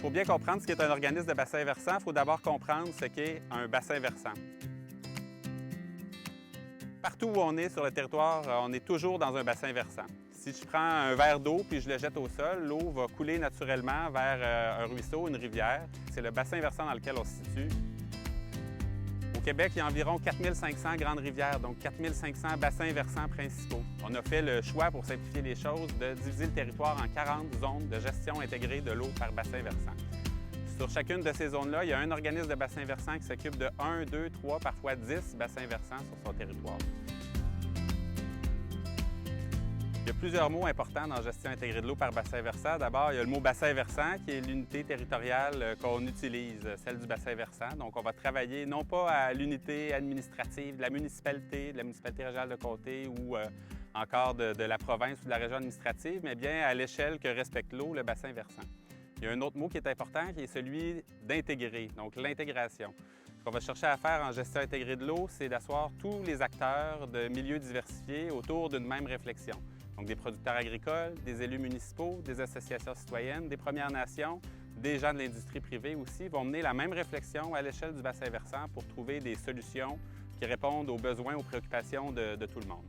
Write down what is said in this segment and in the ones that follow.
Pour bien comprendre ce qu'est un organisme de bassin versant, il faut d'abord comprendre ce qu'est un bassin versant. Partout où on est sur le territoire, on est toujours dans un bassin versant. Si je prends un verre d'eau puis je le jette au sol, l'eau va couler naturellement vers un ruisseau, une rivière. C'est le bassin versant dans lequel on se situe. Au Québec, il y a environ 4500 grandes rivières, donc 4500 bassins versants principaux. On a fait le choix, pour simplifier les choses, de diviser le territoire en 40 zones de gestion intégrée de l'eau par bassin versant. Sur chacune de ces zones-là, il y a un organisme de bassin versant qui s'occupe de 1, 2, 3, parfois 10 bassins versants sur son territoire. Il y a plusieurs mots importants dans la gestion intégrée de l'eau par bassin versant. D'abord, il y a le mot bassin versant qui est l'unité territoriale qu'on utilise, celle du bassin versant. Donc, on va travailler non pas à l'unité administrative de la municipalité régionale de comté ou encore de la province ou de la région administrative, mais bien à l'échelle que respecte l'eau, le bassin versant. Il y a un autre mot qui est important qui est celui d'intégrer, donc l'intégration. Ce qu'on va chercher à faire en gestion intégrée de l'eau, c'est d'asseoir tous les acteurs de milieux diversifiés autour d'une même réflexion. Donc des producteurs agricoles, des élus municipaux, des associations citoyennes, des Premières Nations, des gens de l'industrie privée aussi vont mener la même réflexion à l'échelle du bassin versant pour trouver des solutions qui répondent aux besoins, aux préoccupations de tout le monde.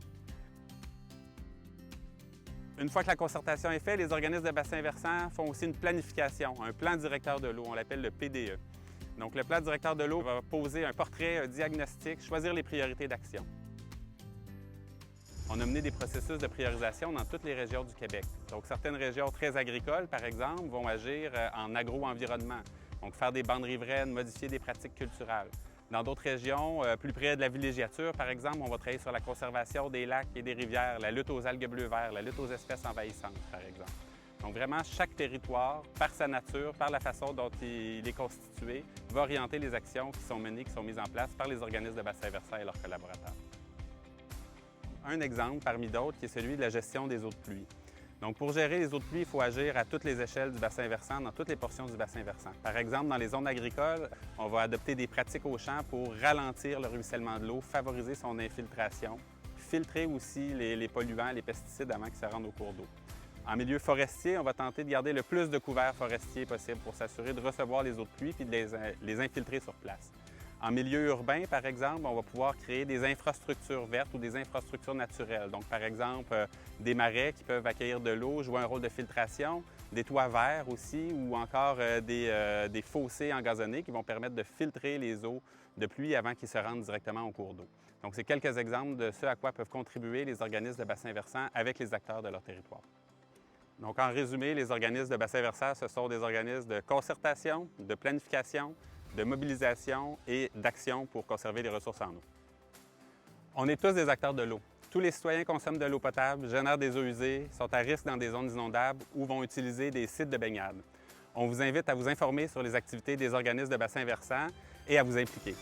Une fois que la concertation est faite, les organismes de bassin versant font aussi une planification, un plan directeur de l'eau, on l'appelle le PDE. Donc le plan directeur de l'eau va poser un portrait, un diagnostic, choisir les priorités d'action. On a mené des processus de priorisation dans toutes les régions du Québec. Donc certaines régions très agricoles, par exemple, vont agir en agro-environnement, donc faire des bandes riveraines, modifier des pratiques culturelles. Dans d'autres régions, plus près de la villégiature, par exemple, on va travailler sur la conservation des lacs et des rivières, la lutte aux algues bleues-verts, la lutte aux espèces envahissantes, par exemple. Donc vraiment, chaque territoire, par sa nature, par la façon dont il est constitué, va orienter les actions qui sont menées, qui sont mises en place par les organismes de bassin versant et leurs collaborateurs. Un exemple parmi d'autres qui est celui de la gestion des eaux de pluie. Donc, pour gérer les eaux de pluie, il faut agir à toutes les échelles du bassin versant, dans toutes les portions du bassin versant. Par exemple, dans les zones agricoles, on va adopter des pratiques au champ pour ralentir le ruissellement de l'eau, favoriser son infiltration, filtrer aussi les polluants, les pesticides avant qu'ils se rendent au cours d'eau. En milieu forestier, on va tenter de garder le plus de couverts forestiers possible pour s'assurer de recevoir les eaux de pluie et de les infiltrer sur place. En milieu urbain, par exemple, on va pouvoir créer des infrastructures vertes ou des infrastructures naturelles. Donc, par exemple, des marais qui peuvent accueillir de l'eau, jouer un rôle de filtration, des toits verts aussi, ou encore des fossés engazonnés qui vont permettre de filtrer les eaux de pluie avant qu'ils se rendent directement au cours d'eau. Donc, c'est quelques exemples de ce à quoi peuvent contribuer les organismes de bassin versant avec les acteurs de leur territoire. Donc, en résumé, les organismes de bassin versant, ce sont des organismes de concertation, de planification, de mobilisation et d'action pour conserver les ressources en eau. On est tous des acteurs de l'eau. Tous les citoyens consomment de l'eau potable, génèrent des eaux usées, sont à risque dans des zones inondables ou vont utiliser des sites de baignade. On vous invite à vous informer sur les activités des organismes de bassin versant et à vous impliquer.